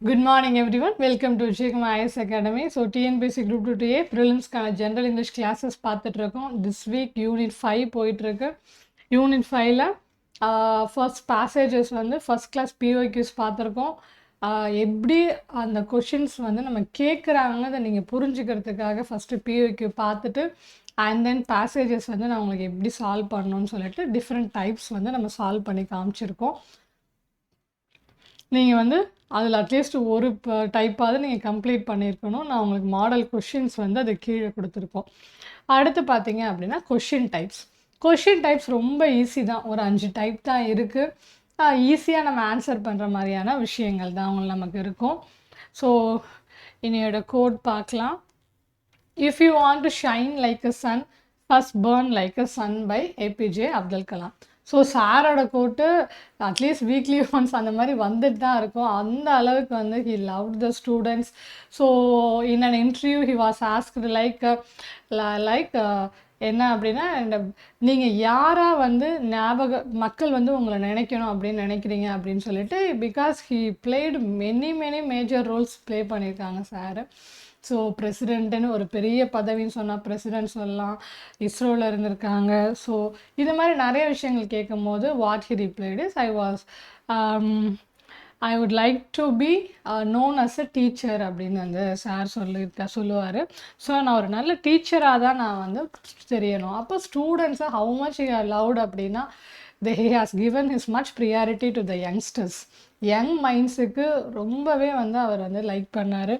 Good morning everyone. Welcome to Jigma IS Academy. So TNPSC Group 2A Prelims General English classes பார்த்துட்டு இருக்கோம். This week Unit 5 போயிட்டு இருக்கு. Unit 5ல first passages வந்து first class POQs பார்த்துருக்கோம். எப்படி அந்த questions வந்து நம்ம கேட்குறாங்க அதை நீங்கள் புரிஞ்சுக்கிறதுக்காக ஃபஸ்ட்டு POQ பார்த்துட்டு அண்ட் தென் பேசேஜஸ் வந்து நான் உங்களுக்கு எப்படி சால்வ் பண்ணணும்னு சொல்லிட்டு டிஃப்ரெண்ட் டைப்ஸ் வந்து நம்ம சால்வ் பண்ணி காமிச்சிருக்கோம். நீங்கள் வந்து அதில் அட்லீஸ்ட் ஒரு டைப்பாவது நீங்கள் கம்ப்ளீட் பண்ணியிருக்கணும். நான் உங்களுக்கு மாடல் கொஷின்ஸ் வந்து அது கீழே கொடுத்துருக்கோம். அடுத்து பார்த்தீங்க அப்படின்னா கொஷின் டைப்ஸ் ரொம்ப ஈஸி தான். ஒரு 5 டைப் தான் இருக்குது. ஈஸியாக நம்ம ஆன்சர் பண்ணுற மாதிரியான விஷயங்கள் தான் அவங்க நமக்கு இருக்கும். ஸோ என்னையோட கோட் பார்க்கலாம். If you want to shine like a sun, first burn like a sun by APJ Abdul Kalam. So சாரோட கோட்டு அட்லீஸ்ட் வீக்லி ஒன்ஸ் அந்த மாதிரி வந்துட்டு தான் இருக்கும். அந்த அளவுக்கு வந்து he love the students. So in an interview he was asked like என்ன அப்படின்னா, நீங்கள் யாராக வந்து மக்கள் வந்து உங்களை நினைக்கணும் அப்படின்னு நினைக்கிறீங்க அப்படின்னு சொல்லிட்டு, because he blade many major Rolle's play பண்ணியிருக்காங்க சார். ஸோ பிரசிடெண்ட்டுன்னு ஒரு பெரிய பதவின்னு சொன்னால் பிரசிடெண்ட் சொல்லலாம், இஸ்ரோவில் இருந்திருக்காங்க. ஸோ இது மாதிரி நிறைய விஷயங்கள் கேட்கும் போது what he replied is I would like to be known as a teacher அப்படின்னு வந்து சார் சொல்லுவார். ஸோ நான் ஒரு நல்ல டீச்சராக தான் நான் வந்து தெரியணும். அப்போ ஸ்டூடெண்ட்ஸை how much you are loved அப்படின்னா he has given his much priority to the youngsters. Young மைண்ட்ஸுக்கு ரொம்பவே வந்து அவர் வந்து லைக் பண்ணார்.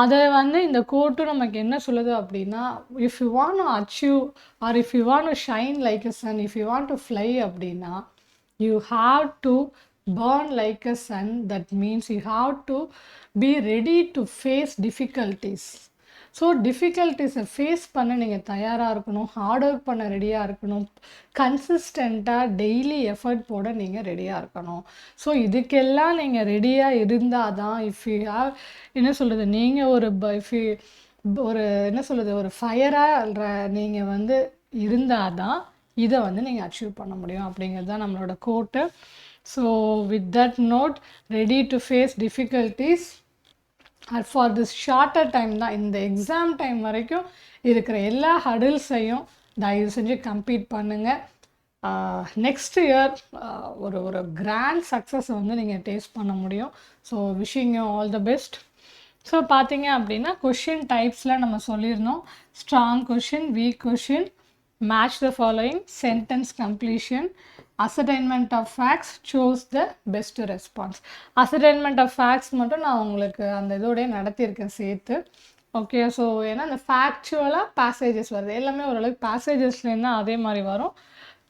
அதை வந்து இந்த கோட்டும் நமக்கு என்ன சொல்லுது அப்படின்னா, if you want to achieve or if you want to shine like a sun, if you want to fly அப்படின்னா you have to burn like a sun. That means you have to be ready to face difficulties. So டிஃபிகல்ட்டிஸை face பண்ண நீங்கள் தயாராக இருக்கணும், hard work பண்ண ரெடியாக இருக்கணும், கன்சிஸ்டண்ட்டாக டெய்லி எஃபர்ட் போட நீங்கள் ரெடியாக இருக்கணும். ஸோ இதுக்கெல்லாம் நீங்கள் ரெடியாக இருந்தால் தான் இஃப் யூ ஹாவ் என்ன சொல்கிறது, நீங்கள் ஒரு ஃபயராக நீங்கள் வந்து இருந்தால் தான் இதை வந்து நீங்கள் அச்சீவ் பண்ண முடியும் அப்படிங்கிறது தான் நம்மளோட கோட்டு. So with that note, ready to face difficulties for this shorter time தான். இந்த எக்ஸாம் டைம் வரைக்கும் இருக்கிற எல்லா ஹடில்ஸையும் தயவு செஞ்சு கம்ப்ளீட் பண்ணுங்கள். நெக்ஸ்ட் இயர் ஒரு கிராண்ட் சக்ஸஸ் வந்து நீங்கள் டேஸ்ட் பண்ண முடியும். So wishing you all the best. So பார்த்தீங்க அப்படின்னா கொஷின் டைப்ஸில் நம்ம சொல்லியிருந்தோம். Strong question, week question, match the following, sentence completion, ascertainment of facts, choose the best response. ascertainment of facts மட்டும் நான் உங்களுக்கு அந்த இதோடய நடத்தியிருக்கேன் சேர்த்து. ஓகே, ஸோ ஏன்னா அந்த ஃபேக்சுவலாக பேசேஜஸ் வருது, எல்லாமே ஓரளவுக்கு பேசேஜஸ்லேருந்து அதே மாதிரி வரும்.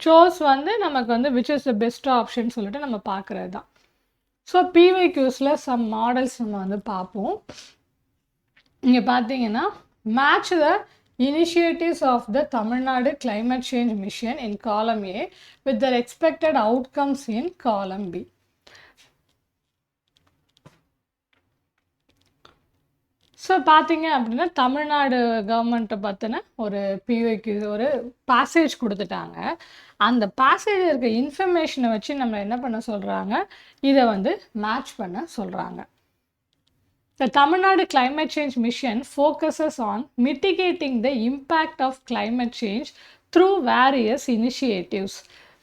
சோஸ் வந்து நமக்கு வந்து which is the best option சொல்லிட்டு நம்ம பார்க்குறது தான். ஸோ PYQஸில் சம் மாடல்ஸ் நம்ம வந்து பார்ப்போம். இங்கே பார்த்தீங்கன்னா match the initiatives of the Tamil Nadu Climate Change Mission in column A with their expected outcomes in column B. So பார்த்தீங்க அப்படின்னா தமிழ்நாடு கவர்மெண்ட்டை பற்றின ஒரு PYQ ஒரு பேசேஜ் கொடுத்துட்டாங்க. அந்த பேசேஜ் இருக்க இன்ஃபர்மேஷனை வச்சு நம்ம என்ன பண்ண சொல்கிறாங்க, இதை வந்து மேட்ச் பண்ண சொல்கிறாங்க. The Tamil Nadu Climate Change Mission focuses on mitigating the impact of climate change through various initiatives.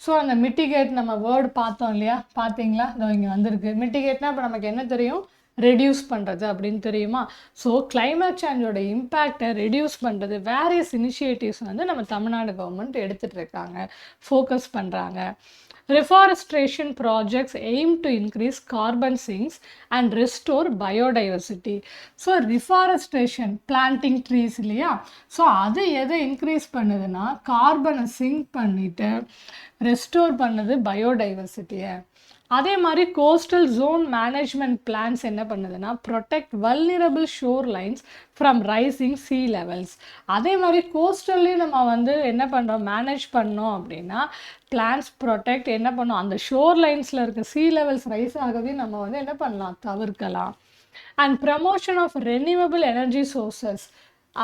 So அந்த மிட்டிகேட் நம்ம வேர்டு பார்த்தோம் இல்லையா, பார்த்தீங்களா, இதோ இங்கே வந்திருக்கு. மிட்டிகேட்னா இப்போ நமக்கு என்ன தெரியும், ரெடியூஸ் பண்ணுறது அப்படின்னு தெரியுமா. ஸோ கிளைமேட் சேஞ்சோட இம்பேக்டை ரெடியூஸ் பண்ணுறது வேரியஸ் இனிஷியேட்டிவ்ஸ் வந்து நம்ம தமிழ்நாடு கவர்மெண்ட் எடுத்துகிட்டு இருக்காங்க, ஃபோக்கஸ் பண்ணுறாங்க. Reforestation projects aim to increase carbon sinks and restore biodiversity. So reforestation, planting trees இல்லையா, ஸோ அது எதை இன்க்ரீஸ் பண்ணுதுன்னா கார்பனை சிங்க் பண்ணிவிட்டு ரெஸ்டோர் பண்ணுது பயோடைவர்சிட்டியை. அதே மாதிரி கோஸ்டல் ஜோன் மேனேஜ்மெண்ட் பிளான்ஸ் என்ன பண்ணுதுன்னா protect vulnerable shore lines from rising sea levels. அதே மாதிரி கோஸ்டல்லையும் நம்ம வந்து என்ன பண்ணுறோம், மேனேஜ் பண்ணோம் அப்படின்னா பிளான்ஸ் ப்ரொடெக்ட் என்ன பண்ணோம், அந்த ஷோர் லைன்ஸில் இருக்க சீ லெவல்ஸ் ரைஸ் ஆகவே நம்ம வந்து என்ன பண்ணலாம், தவிர்க்கலாம். And promotion of renewable energy sources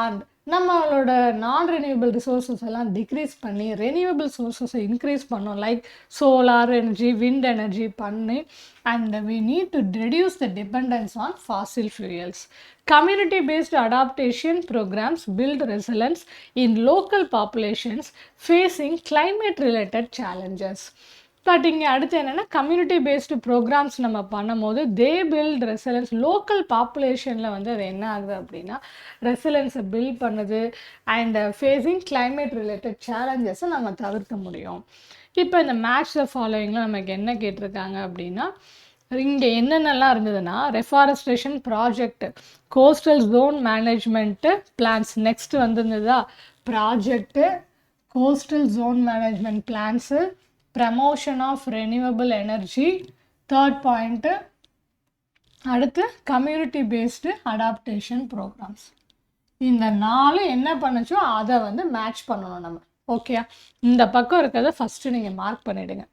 and நம்மளோட நான் ரெனியூவபிள் ரிசோர்ஸஸ் எல்லாம் டிக்ரீஸ் பண்ணி ரெனியூவபிள் சோர்ஸஸை இன்க்ரீஸ் பண்ணோம், like solar energy, wind energy பண்ணி, and we need to reduce the dependence on fossil fuels. Community-based adaptation programs build resilience in local populations facing climate-related challenges. But இங்கே அடுத்து என்னென்னா community based programs நம்ம பண்ணும்போது தே build resilience. Local பாப்புலேஷனில் வந்து அது என்ன ஆகுது அப்படின்னா ரெசிலன்ஸை பில்ட் பண்ணுது அண்ட் ஃபேஸிங் கிளைமேட் ரிலேட்டட் சேலஞ்சஸை நம்ம தவிர்க்க முடியும். இப்போ இந்த மேட்ச் த ஃபாலோயிங்கில் நமக்கு என்ன கேட்டிருக்காங்க அப்படின்னா இங்கே என்னென்னலாம் இருந்ததுன்னா reforestation project, coastal zone management plans, next வந்துருந்ததா project, coastal zone management plans, promotion of renewable energy, third point அடுத்து கம்யூனிட்டி பேஸ்டு அடாப்டேஷன் ப்ரோக்ராம்ஸ். இந்த 4 என்ன பண்ணுச்சோ அதை வந்து மேட்ச் பண்ணணும் நம்ம. ஓகே, இந்த பக்கம் இருக்கிறத ஃபஸ்ட்டு நீங்கள் மார்க் பண்ணிவிடுங்க.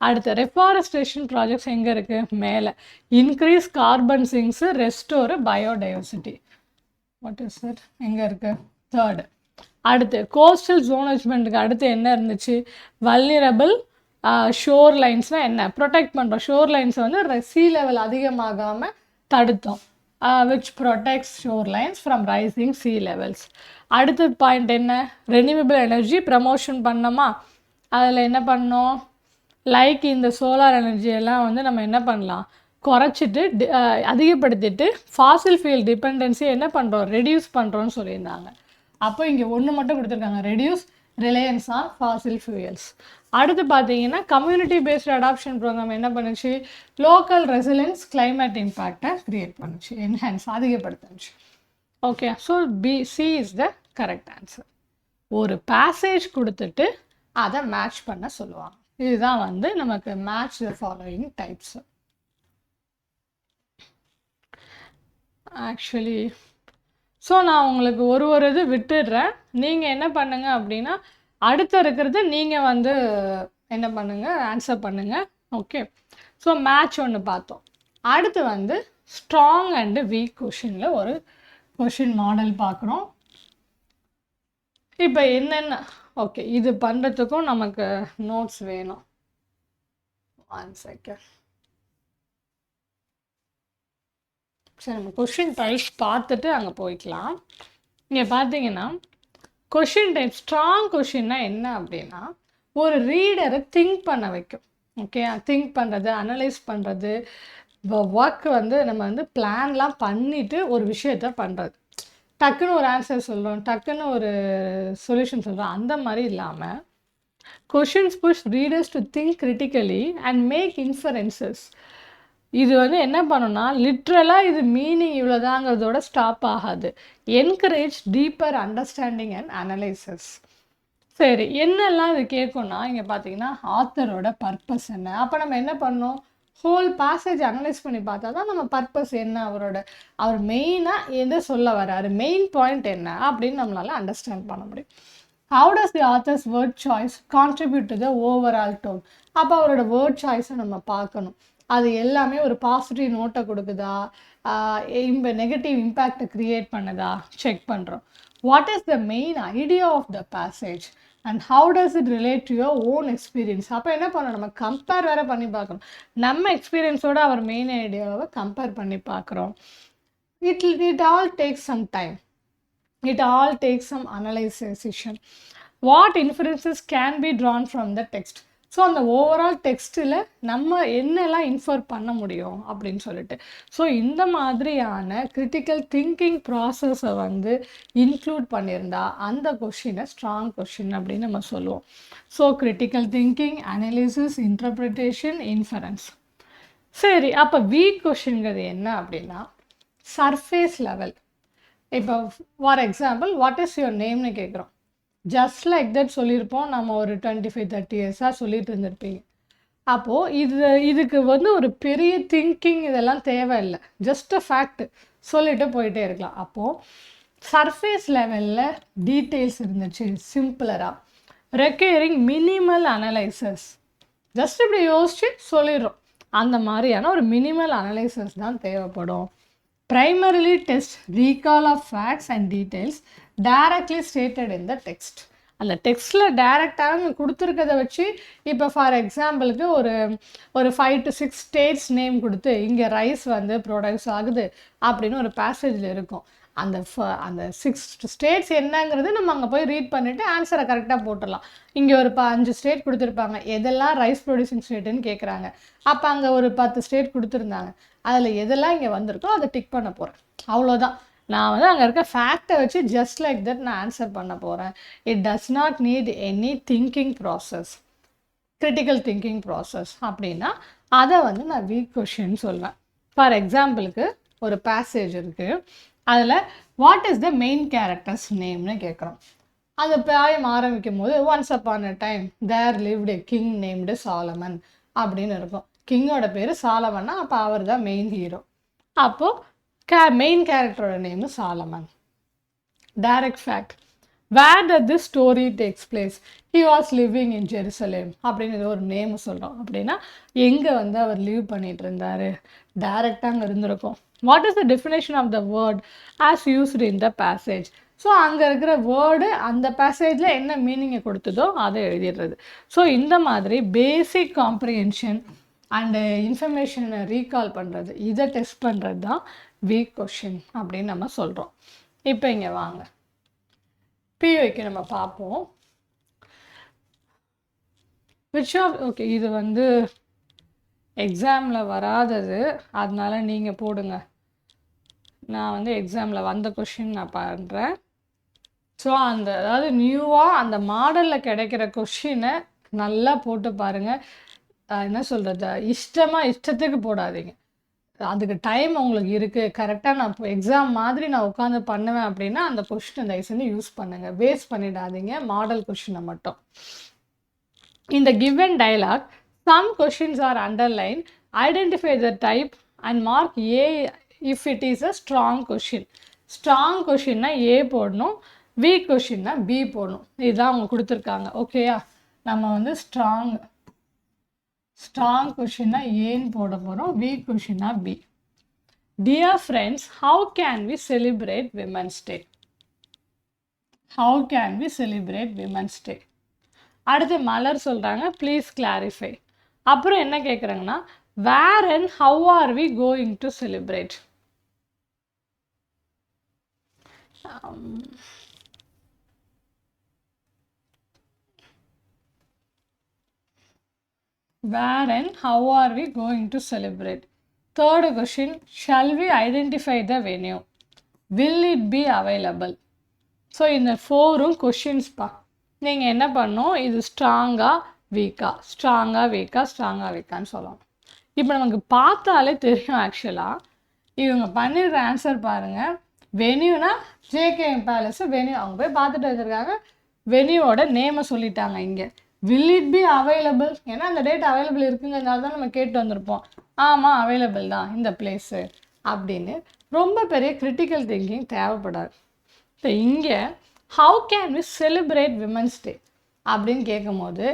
அடுத்து ரெஃபாரஸ்ட்ரேஷன் ப்ராஜெக்ட்ஸ் எங்கே இருக்குது? மேலே. Increase carbon sinks, restore biodiversity. What is it? எங்கே இருக்குது? தேர்டு. அடுத்து கோஸ்டல் ஜோனேஜ்மெண்ட்டுக்கு அடுத்து என்ன இருந்துச்சு? வல்னரபிள் ஷோர் லைன்ஸ்னால் என்ன? ப்ரொடெக்ட் பண்ணுறோம். ஷோர் லைன்ஸை வந்து சீ லெவல் அதிகமாகாமல் தடுத்தோம், which protects shorelines from rising sea levels. அடுத்த பாயிண்ட் என்ன? ரெனியூவபிள் எனர்ஜி ப்ரமோஷன் பண்ணோமா? அதில் என்ன பண்ணோம்? லைக் இந்த சோலார் எனர்ஜியெல்லாம் வந்து நம்ம என்ன பண்ணலாம், குறைச்சிட்டு அதிகப்படுத்திட்டு ஃபாசில் ஃபியூல் டிபெண்டன்சி என்ன பண்ணுறோம், ரெடியூஸ் பண்ணுறோன்னு சொல்லியிருந்தாங்க. அப்போ இங்கே ஒன்று மட்டும் கொடுத்துருக்காங்க, reduce reliance on fossil fuels. அடுத்து பார்த்தீங்கன்னா கம்யூனிட்டி பேஸ்டு அடாப்ஷன் ப்ரோக்ராம் என்ன பண்ணுச்சு? லோக்கல் ரெசிலன்ஸ் கிளைமேட் இம்பேக்டை க்ரியேட் பண்ணுச்சு, என்ஹான்ஸ் அதிகப்படுத்துச்சு. Okay, so C is the correct answer. ஒரு பேசேஜ் கொடுத்துட்டு அதை மேட்ச் பண்ண சொல்லுவாங்க. இதுதான் வந்து நமக்கு match the following types. Actually so நான் உங்களுக்கு ஒரு இது விட்டுடுறேன். நீங்கள் என்ன பண்ணுங்க அப்படின்னா அடுத்து இருக்கிறது நீங்கள் வந்து என்ன பண்ணுங்கள், ஆன்சர் பண்ணுங்கள். ஓகே, ஸோ மேட்ச் ஒன்று பார்த்தோம். அடுத்து வந்து ஸ்ட்ராங் அண்டு வீக் கொஷினில் ஒரு கொஷின் மாடல் பார்க்குறோம். இப்போ என்னென்ன, ஓகே, இது பண்ணுறதுக்கும் நமக்கு நோட்ஸ் வேணும். 1 செகண்ட். சரி, நம்ம கொஷின் டைப்ஸ் பார்த்துட்டு அங்கே போய்க்கலாம். இங்கே பார்த்தீங்கன்னா கொஷின் டைப் ஸ்ட்ராங் கொஷின்னா என்ன அப்படின்னா ஒரு ரீடரை திங்க் பண்ண வைக்கும். ஓகே, திங்க் பண்ணுறது, அனலைஸ் பண்ணுறது, ஒர்க் வந்து நம்ம வந்து பிளான்லாம் பண்ணிவிட்டு ஒரு விஷயத்த பண்ணுறது. டக்குன்னு ஒரு ஆன்சர் சொல்கிறோம், டக்குன்னு ஒரு சொல்யூஷன் சொல்கிறோம், அந்த மாதிரி இல்லாமல் questions push readers to think critically and make inferences. இது வந்து என்ன பண்ணணும்னா லிட்ரலாக இது மீனிங் இவ்வளோதாங்கிறதோட ஸ்டாப் ஆகாது. Encourage deeper understanding and analysis. சரி, என்னெல்லாம் இது கேட்கும்னா இங்கே பார்த்தீங்கன்னா ஆத்தரோட பர்பஸ் என்ன. அப்போ நம்ம என்ன பண்ணோம், ஹோல் பேசேஜ் அனலைஸ் பண்ணி பார்த்தா தான் நம்ம பர்பஸ் என்ன, அவர் மெயினாக எதை சொல்ல வர்றாரு, மெயின் பாயிண்ட் என்ன அப்படின்னு நம்மளால் அண்டர்ஸ்டாண்ட் பண்ண முடியும். How does the author's word choice contribute to the overall tone? அப்போ அவரோட வேர்ட் சாய்ஸை நம்ம பார்க்கணும். அது எல்லாமே ஒரு பாசிட்டிவ் நோட்டை கொடுக்குதா, நெகட்டிவ் இம்பேக்டை க்ரியேட் பண்ணுதா செக் பண்ணுறோம். What is the main idea of the passage and how does it relate to your own experience. அப்போ என்ன பண்ணணும், நம்ம கம்பேர் வேறு பண்ணி பார்க்கணும். நம்ம எக்ஸ்பீரியன்ஸோட அவர் மெயின் ஐடியாவை கம்பேர் பண்ணி பார்க்குறோம். It all takes some time. It all takes some analysis. What inferences can be drawn from the text? So அந்த ஓவரால் டெக்ஸ்ட்டில் நம்ம என்னெல்லாம் இன்ஃபர் பண்ண முடியும் அப்படின்னு சொல்லிட்டு. ஸோ இந்த மாதிரியான கிரிட்டிக்கல் திங்கிங் ப்ராசஸை வந்து இன்க்ளூட் பண்ணியிருந்தா அந்த கொஷினை ஸ்ட்ராங் கொஷின் அப்படின்னு நம்ம சொல்லுவோம். So critical thinking, analysis, interpretation, inference. சரி, அப்போ வீக் கொஷின்கிறது என்ன அப்படின்னா சர்ஃபேஸ் லெவல். இப்போ for example what is your நேம்னு கேட்குறோம். ஜஸ்ட் லைக் தட் சொல்லியிருப்போம், நம்ம ஒரு 25-30 இயர்ஸாக சொல்லிட்டு இருந்திருப்பீங்க. அப்போது இதுக்கு வந்து ஒரு பெரிய திங்கிங் இதெல்லாம் தேவையில்லை, ஜஸ்ட் அ ஃபேக்ட் சொல்லிட்டு போயிட்டே இருக்கலாம். அப்போது சர்ஃபேஸ் லெவலில் டீட்டெயில்ஸ் இருந்துச்சு, சிம்பிளராக ரெக்யரிங் மினிமல் அனலைசஸ், ஜஸ்ட் இப்படி யோசிச்சு சொல்லிடுறோம். அந்த மாதிரியான ஒரு மினிமல் அனலைசஸ் தான் தேவைப்படும். primarily test recall of facts and details directly stated in the text. அந்த டெக்ஸ்ட்டில் டைரெக்டாக கொடுத்துருக்கத வச்சு இப்போ ஃபார் எக்ஸாம்பிளுக்கு ஒரு 5 to 6 ஸ்டேட்ஸ் நேம் கொடுத்து இங்கே ரைஸ் வந்து ப்ரொடக்ட்ஸ் ஆகுது அப்படின்னு ஒரு பேசேஜில் இருக்கும். அந்த 6 ஸ்டேட்ஸ் என்னங்கிறது நம்ம அங்கே போய் ரீட் பண்ணிவிட்டு ஆன்சரை கரெக்டாக போட்டுடலாம். இங்கே ஒரு 5 ஸ்டேட் கொடுத்துருப்பாங்க, எதெல்லாம் ரைஸ் ப்ரொடியூசிங் ஸ்டேட்டுன்னு கேட்குறாங்க. அப்போ அங்கே ஒரு 10 ஸ்டேட் கொடுத்துருந்தாங்க, அதில் எதெல்லாம் இங்கே வந்திருக்கோ அதை டிக் பண்ண போகிறேன். அவ்வளோதான். நான் வந்து அங்கே இருக்க ஃபேக்டை வச்சு ஜஸ்ட் லைக் தட் நான் ஆன்சர் பண்ண போகிறேன். It does not need any thinking process, critical thinking process. அப்படின்னா அதை வந்து நான் வீக் கொஷின் சொல்வேன். ஃபார் எக்ஸாம்பிளுக்கு ஒரு பேசேஜ் இருக்குது, அதில் what is the main characters நேம்னு கேட்குறோம். அது பாயம் ஆரம்பிக்கும் போது once upon a time there lived a king named Solomon அப்படின்னு இருக்கும். கிங்கோட பேர் சாலமன்னா அப்போ அவர் தான் மெயின் ஹீரோ. அப்போது மெயின் கேரக்டரோட name Solomon. Direct fact, where did this story takes place, he was living in Jerusalem அப்படின்னு ஒரு நேம் சொல்கிறோம். அப்படின்னா எங்கே வந்து அவர் லிவ் பண்ணிட்டு இருந்தார், டைரக்டாக அங்கே இருந்திருக்கும். What is the definition of the word as used in the passage. So அங்கே இருக்கிற வேர்டு அந்த பேசேஜில் என்ன மீனிங்கை கொடுத்ததோ அதை எழுதிடுறது. ஸோ இந்த மாதிரி பேசிக் காம்ப்ரிஹென்ஷன் அண்டு இன்ஃபர்மேஷனை ரீகால் பண்ணுறது, இதை டெஸ்ட் பண்ணுறது தான் வீக் கொஷின் அப்படின்னு நம்ம சொல்கிறோம். இப்போ இங்கே வாங்க பிஓக்கு நம்ம பார்ப்போம். ஓகே, இது வந்து எக்ஸாமில் வராதது, அதனால நீங்கள் போடுங்க. நான் வந்து எக்ஸாமில் வந்த கொஷின் நான் பண்ணுறேன். ஸோ அதாவது நியூவாக அந்த மாடலில் கிடைக்கிற கொஷினை நல்லா போட்டு பாருங்கள். என்ன சொல்கிறது, இஷ்டத்துக்கு போடாதீங்க. அதுக்கு டைம் உங்களுக்கு இருக்குது, கரெக்டாக நான் இப்போ எக்ஸாம் மாதிரி நான் உட்காந்து பண்ணுவேன் அப்படின்னா அந்த கொஷினை தயவு செஞ்சு யூஸ் பண்ணுங்கள், வேஸ்ட் பண்ணிடாதீங்க மாடல் கொஷினை மட்டும். இந்த given dialogue some questions are underlined, identify the type and mark A if it is a strong question. Strong கொஷின்னா ஏ போடணும், வீக் கொஷின்னா பி போடணும். இதுதான் அவங்க கொடுத்துருக்காங்க. ஓகேயா, நம்ம வந்து ஸ்ட்ராங் கொஷின்னா ஏன்னு போட போகிறோம், வீக் கொஷின்னா B. Dear friends, how can we celebrate women's day? How can we celebrate women's day? அடுத்து மலர் சொல்கிறாங்க ப்ளீஸ் கிளாரிஃபை. அப்புறம் என்ன கேட்குறாங்கன்னா where and how are we going to celebrate? Where and how are we going to celebrate? Third question, shall we identify the venue? Will it be available? So இந்த 4ம் questions பா. நீங்கள் என்ன பண்ணணும், இது ஸ்ட்ராங்காக வீக்கான்னு சொல்லணும். இப்போ நமக்கு பார்த்தாலே தெரியும். ஆக்சுவலாக இவங்க பண்ணிடுற ஆன்சர் பாருங்கள். வென்யூனா ஜேகேஎம் பேலஸ் வென்யூ, அவங்க போய் பார்த்துட்டு வச்சுருக்காங்க, வென்யூவோட நேமை சொல்லிட்டாங்க. இங்கே will it be available, ஏன்னா அந்த டேட் அவைலபிள் இருக்குங்கிறதுனால தான் நம்ம கேட்டு வந்திருப்போம். ஆமாம் அவைலபிள் தான் இந்த பிளேஸு அப்படின்னு. ரொம்ப பெரிய கிரிட்டிக்கல் திங்கிங் தேவைப்படாது. இப்போ இங்கே how can we celebrate women's day அப்படின்னு கேட்கும் போது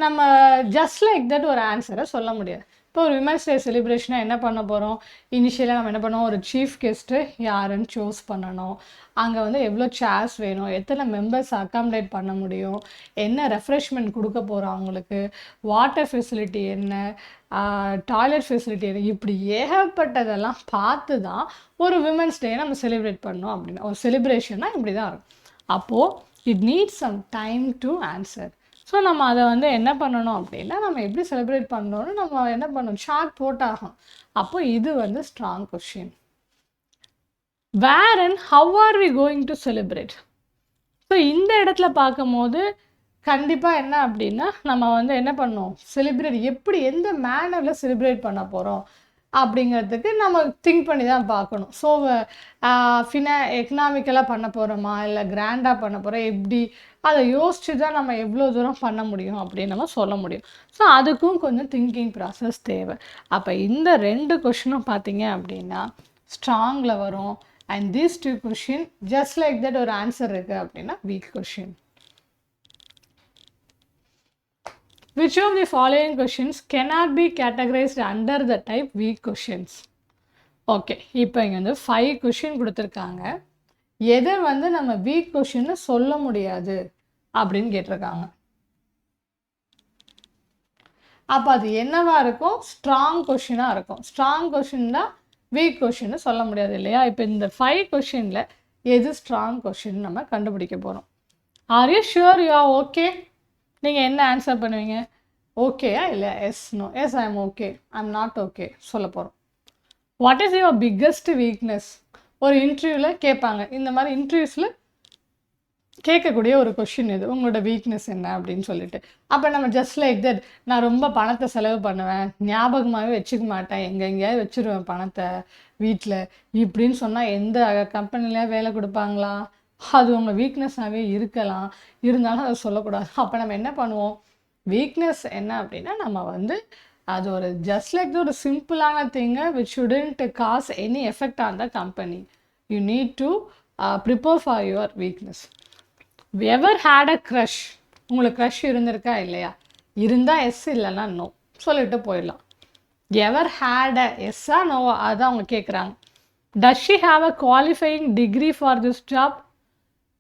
நம்ம ஜஸ்ட் லைக் தட் ஒரு ஆன்சரை சொல்ல முடியாது. இப்போ ஒரு விமன்ஸ் டே செலிப்ரேஷனாக என்ன பண்ண போகிறோம், இனிஷியலாக நம்ம என்ன பண்ணுவோம், ஒரு சீஃப் கெஸ்ட்டு யாருன்னு சூஸ் பண்ணணும், அங்கே வந்து எவ்வளோ சேர்ஸ் வேணும், எத்தனை மெம்பர்ஸ் அக்காமடேட் பண்ண முடியும், என்ன ரெஃப்ரெஷ்மெண்ட் கொடுக்க போகிறோம் அவங்களுக்கு, வாட்டர் ஃபெசிலிட்டி என்ன, டாய்லெட் ஃபெசிலிட்டி என்ன, இப்படி ஏகப்பட்டதெல்லாம் பார்த்து தான் ஒரு விமன்ஸ் டே நம்ம செலிப்ரேட் பண்ணோம். அப்படின்னா ஒரு செலிப்ரேஷன்னா இப்படி தான் இருக்கும். அப்போது it needs some time to answer. So நம்ம அதை வந்து என்ன பண்ணணும் அப்படின்னா, நம்ம எப்படி செலிப்ரேட் பண்ணணும்னு நம்ம என்ன பண்ணணும், சார்ட் போட்டாகும். அப்போ இது வந்து strong question. Where and how are we going to celebrate? So இந்த இடத்துல பார்க்கும் போது கண்டிப்பாக என்ன அப்படின்னா, நம்ம வந்து என்ன பண்ணணும், செலிப்ரேட் எப்படி எந்த மேனரில் செலிப்ரேட் பண்ண போகிறோம் அப்படிங்கிறதுக்கு நம்ம திங்க் பண்ணி தான் பார்க்கணும். ஸோ எக்கனாமிக்கலாக பண்ண போகிறோமா இல்லை கிராண்டாக பண்ண போகிறோம், எப்படி அதை யோசித்து தான் நம்ம எவ்வளோ தூரம் பண்ண முடியும் அப்படின்னு நம்ம சொல்ல முடியும். ஸோ அதுக்கும் கொஞ்சம் திங்கிங் ப்ராசஸ் தேவை. அப்போ இந்த 2 கொஷினும் பார்த்தீங்க அப்படின்னா ஸ்ட்ராங்கில் வரும். And these 2 question just like that ஒரு ஆன்சர் இருக்குது அப்படின்னா week question. Which of the following questions cannot be categorized under the type weak questions? Okay, இப்போ இங்கே வந்து 5 கொஷின் கொடுத்துருக்காங்க. எதை வந்து நம்ம வீக் கொஷின்னு சொல்ல முடியாது அப்படின்னு கேட்டிருக்காங்க. அப்போ அது என்னவா இருக்கும்? ஸ்ட்ராங் கொஷினாக இருக்கும். ஸ்ட்ராங் கொஷின் தான் வீக் கொஷின்னு சொல்ல முடியாது இல்லையா? இப்போ இந்த 5 கொஷினில் எது ஸ்ட்ராங் கொஷின் நம்ம கண்டுபிடிக்க போகிறோம். Are you sure you are okay? நீங்கள் என்ன ஆன்சர் பண்ணுவீங்க? ஓகேயா இல்லை yes no? Yes I am okay, I am not okay சொல்ல போகிறோம். What is your biggest weakness? ஒரு இன்டர்வியூவில் கேட்பாங்க. இந்த மாதிரி இன்டர்வியூஸில் கேட்கக்கூடிய ஒரு கொஷின் இது, உங்களோட வீக்னஸ் என்ன அப்படின்னு சொல்லிட்டு. அப்போ நம்ம ஜஸ்ட் லைக் தட், நான் ரொம்ப பணத்தை செலவு பண்ணுவேன், ஞாபகமாகவே வச்சுக்க மாட்டேன், எங்கெங்கேயாவது வச்சுருவேன் பணத்தை வீட்டில், இப்படின்னு சொன்னால் எந்த கம்பெனிலேயே வேலை கொடுப்பாங்களா? அது உங்கள் வீக்னஸ்னாகவே இருக்கலாம், இருந்தாலும் அதை சொல்லக்கூடாது. அப்போ நம்ம என்ன பண்ணுவோம்? வீக்னஸ் என்ன அப்படின்னா நம்ம வந்து அது ஒரு ஜஸ்ட் லைக் ஒரு சிம்பிளான thing which shouldn't cause any effect on the company. You need to prepare for your weakness. Ever had a crush? உங்களுக்கு க்ரஷ் இருந்திருக்கா இல்லையா? இருந்தால் எஸ், இல்லைன்னா நோ சொல்லிட்டு போயிடலாம். எவர் ஹேட் அ, எஸ்ஸா நோவா அதுதான் அவங்க கேட்குறாங்க. Does she have a qualifying degree for this job?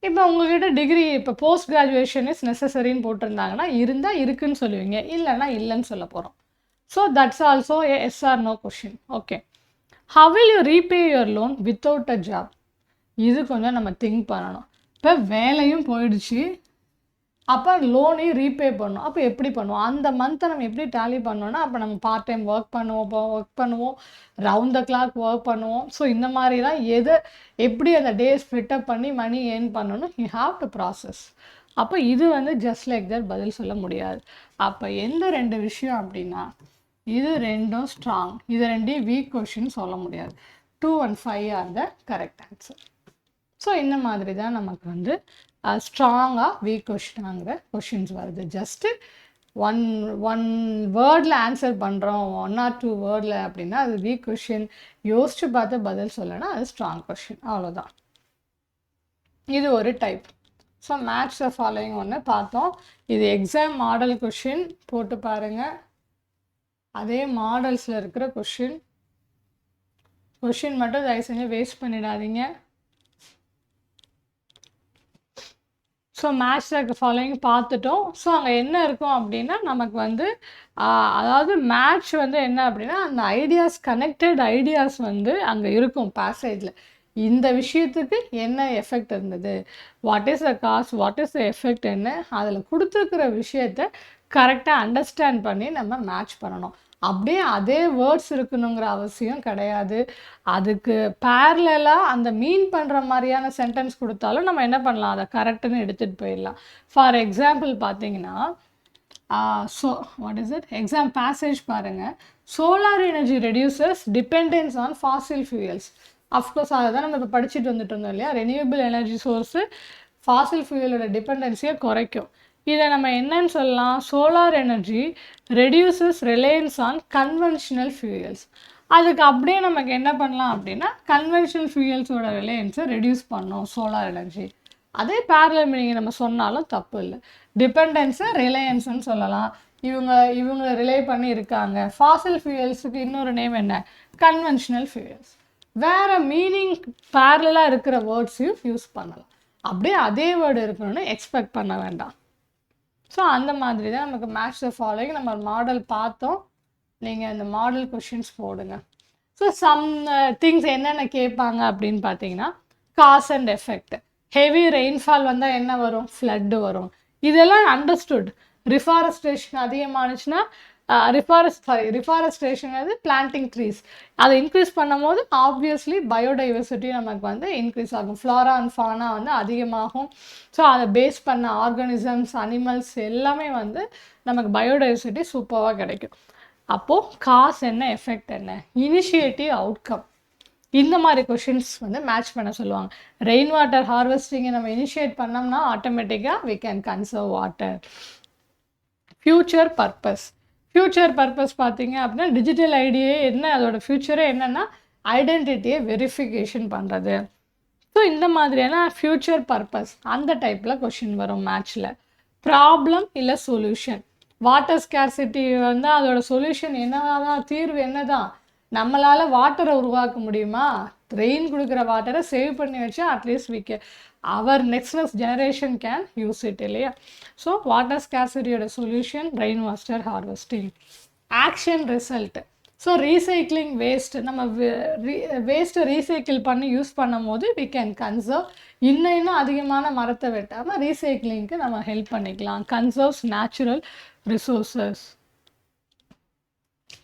இப்போ உங்கள்கிட்ட டிகிரி, இப்போ போஸ்ட் கிராஜுவேஷன் இஸ் நெசசரின்னு போட்டிருந்தாங்கன்னா இருந்தால் இருக்குன்னு சொல்லுவீங்க, இல்லைன்னா இல்லைன்னு சொல்ல போகிறோம். So that's also a yes or no question. Okay, how will you repay your loan without a job? இது கொஞ்சம் நம்ம திங்க் பண்ணணும். இப்போ வேலையும் போயிடுச்சு, அப்போ லோனையும் ரீபே பண்ணணும். அப்போ எப்படி பண்ணுவோம்? அந்த மந்த்தை நம்ம எப்படி டேலி பண்ணோன்னா, அப்போ நம்ம பார்ட் டைம் ஒர்க் பண்ணுவோம், ரவுண்ட் த கிளாக் ஒர்க் பண்ணுவோம். ஸோ இந்த மாதிரிலாம் எப்படி அந்த டேஸ் ஃபிட்டப் பண்ணி மணி ஏர்ன் பண்ணணும், யூ ஹாவ் டு ப்ராசஸ். அப்போ இது வந்து ஜஸ்ட் லைக் தட் பதில் சொல்ல முடியாது. அப்போ எந்த 2 விஷயம் அப்படின்னா, இது ரெண்டும் ஸ்ட்ராங், இது ரெண்டையும் வீக் கொஷின் சொல்ல முடியாது. 2 and 5 R the correct answer. So இந்த மாதிரி தான் நமக்கு வந்து ஸ்ட்ராங்காக வீக் கொஷினாங்கிற கொஷின்ஸ் வருது. ஜஸ்ட்டு ஒன் வேர்டில் ஆன்சர் பண்ணுறோம், 1 or 2 வேர்டில் அப்படின்னா அது வீக் கொஷின். யோசிச்சு பார்த்து பதில் சொல்லனா அது ஸ்ட்ராங் கொஷின், அவ்வளோதான். இது ஒரு type. So match the following ஒன்று பார்த்தோம். இது எக்ஸாம் மாடல் கொஷின் போட்டு பாருங்கள். அதே மாடல்ஸில் இருக்கிற கொஷின் மட்டும் தயவு செஞ்சு வேஸ்ட் பண்ணிடாதீங்க. ஸோ மேட்ச் த ஃபாலோயிங் பார்த்துட்டோம். ஸோ அங்கே என்ன இருக்கும் அப்படின்னா நமக்கு வந்து அதாவது மேட்ச் வந்து என்ன அப்படின்னா அந்த ஐடியாஸ், கனெக்டட் ஐடியாஸ் வந்து அங்கே இருக்கும் பேசேஜில். இந்த விஷயத்துக்கு என்ன எஃபெக்ட் இருந்தது, what is the cause, what is the effect, என்ன அதில் கொடுத்துருக்குற விஷயத்தை கரெக்டாக அண்டர்ஸ்டாண்ட் பண்ணி நம்ம மேட்ச் பண்ணணும். அப்படியே அதே வேர்ட்ஸ் இருக்கணுங்கிற அவசியம் கிடையாது. அதுக்கு பேரலாக அந்த மீன் பண்ணுற மாதிரியான சென்டென்ஸ் கொடுத்தாலும் நம்ம என்ன பண்ணலாம், அதை கரெக்டுன்னு எடுத்துகிட்டு போயிடலாம். ஃபார் எக்ஸாம்பிள் பார்த்தீங்கன்னா, so what is it, exam passage பாருங்கள். Solar energy reduces dependence on fossil fuels. Of course அதை தான் நம்ம இப்போ படிச்சுட்டு வந்துட்டு இருந்தோம் இல்லையா? ரெனியூபிள் எனர்ஜி சோர்ஸு ஃபாசில் ஃபியூயலோட டிபெண்டன்சியை குறைக்கும். இதை நம்ம என்னன்னு சொல்லலாம்? Solar energy reduces reliance on conventional fuels. அதுக்கு அப்படியே நமக்கு என்ன பண்ணலாம் அப்படின்னா கன்வென்ஷனல் ஃபியூயல்ஸோட ரிலையன்ஸை ரெடியூஸ் பண்ணோம் சோலார் எனர்ஜி. அதே பேரலல் மீனிங் நம்ம சொன்னாலும் தப்பு இல்லை. டிபெண்டன்ஸை ரிலையன்ஸ்ன்னு சொல்லலாம். இவங்க ரிலே பண்ணி இருக்காங்க. ஃபாசில் ஃபியூயல்ஸுக்கு இன்னொரு நேம் என்ன? Conventional fuels. வேறு மீனிங் பேரலாக இருக்கிற வேர்ட்ஸையும் யூஸ் பண்ணலாம். அப்படியே அதே வேர்டு இருக்கணும்னு எக்ஸ்பெக்ட் பண்ண வேண்டாம். ஸோ அந்த மாதிரி தான் நமக்கு மேட்ச் த ஃபாலோயிங் நம்ம மாடல் பார்த்தோம். நீங்கள் அந்த மாடல் கொஷின்ஸ் போடுங்க. ஸோ சம் திங்ஸ் என்னென்ன கேட்பாங்க அப்படின்னு பார்த்தீங்கன்னா, cause and effect. Heavy rainfall வந்தால் என்ன வரும்? ஃப்ளட்டு வரும். இதெல்லாம் அண்டர்ஸ்டுட். ரிஃபாரஸ்ட்ரேஷன் அதிகமானுச்சுன்னா ரிஃபாரஸ்ட்ரேஷன் அது பிளான்டிங் ட்ரீஸ், அதை இன்க்ரீஸ் பண்ணும் போது ஆப்வியஸ்லி பயோடைவர்சிட்டி நமக்கு வந்து இன்க்ரீஸ் ஆகும். ஃப்ளாரா அண்ட் ஃபானா வந்து அதிகமாகும். ஸோ அதை பேஸ் பண்ண ஆர்கானிசம்ஸ், அனிமல்ஸ் எல்லாமே வந்து நமக்கு பயோடைவர்சிட்டி சூப்பராக கிடைக்கும். அப்போது காஸ் என்ன, எஃபெக்ட் என்ன, இனிஷியேட்டிவ், அவுட்கம், இந்த மாதிரி கொஷின்ஸ் வந்து மேட்ச் பண்ண சொல்லுவாங்க. ரெயின் வாட்டர் ஹார்வெஸ்டிங்கை நம்ம இனிஷியேட் பண்ணோம்னா ஆட்டோமேட்டிக்காக we can conserve water. Future purpose. Future purpose பார்த்தீங்க அப்படின்னா டிஜிட்டல் ஐடியே என்ன, அதோட ஃப்யூச்சரே என்னென்னா ஐடென்டிட்டியை வெரிஃபிகேஷன் பண்ணுறது. ஸோ இந்த மாதிரியான ஃப்யூச்சர் பர்பஸ் அந்த டைப்பில் கொஷின் வரும் மேட்ச்சில். ப்ராப்ளம் இல்லை சொல்யூஷன். வாட்டர் ஸ்கேர்சிட்டி வந்து அதோட சொல்யூஷன் என்னதான், தீர்வு என்ன தான், நம்மளால் வாட்டரை உருவாக்க முடியுமா? ரெயின் கொடுக்குற வாட்டரை சேவ் பண்ணி வச்சா at least our next generation can use it இல்லையா? ஸோ வாட்டர் ஸ்கேர்சிட்டியோட solution rain water harvesting. Action result. So recycling waste, நம்ம வேஸ்ட்டை ரீசைக்கிள் பண்ணி யூஸ் பண்ணும் போது வி கேன் கன்சர்வ். இன்னும் அதிகமான மரத்தை வெட்டாமல் ரீசைக்ளிங்க்கு நம்ம ஹெல்ப் பண்ணிக்கலாம். கன்சர்வ்ஸ் நேச்சுரல் ரிசோர்ஸஸ்.